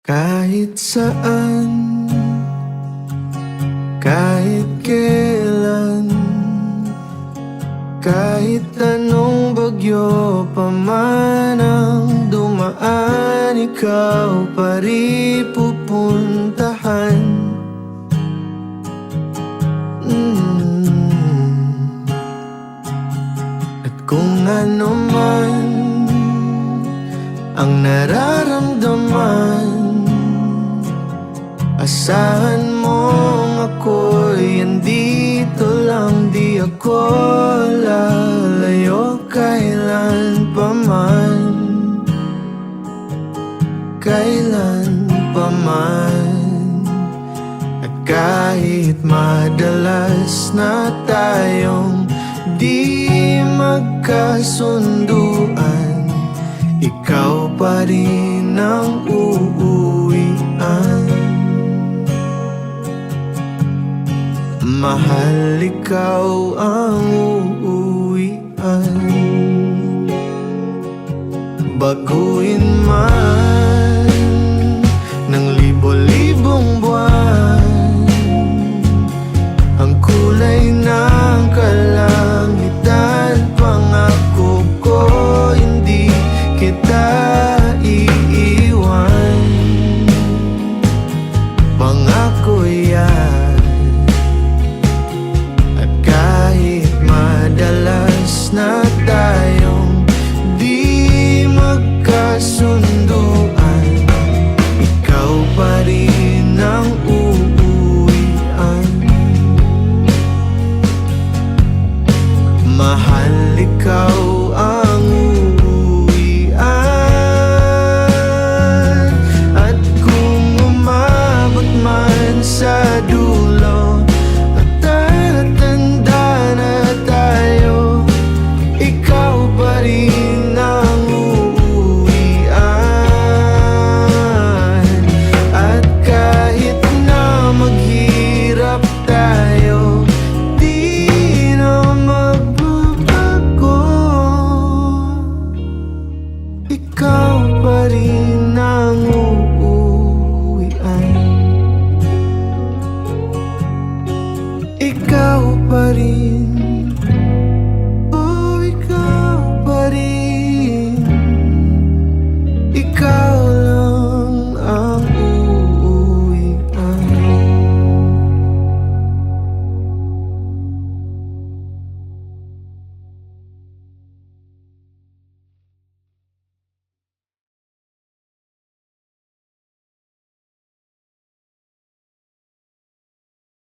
Kahit saan, kahit kailan, kahit anong bagyo pa man ang dumaan, ikaw pa rin pupuntahan. At kung ano man ang nararamdaman, asahan mong ako'y andito lang. Di ako lalayo kailan pa man, kailan pa man. At kahit madalas na tayong di magkasunduan, ikaw pa rin ang uuwian. Mahal, ikaw ang uuwian. Baguhin man ng libo-libong buwan ang kulay ng kalangitan, pangako ko hindi kita iiwan. Pangako yan. At kahit madalas na tayong di magkasunduan, ikaw pa rin ang uuwian. Mahal, ikaw ang uuwian. At kung umabot man sa dulo at tatanda na tayo, ikaw pa rin ang uuwian. At kahit na maghirap tayo, di na magbabago, ikaw pa rin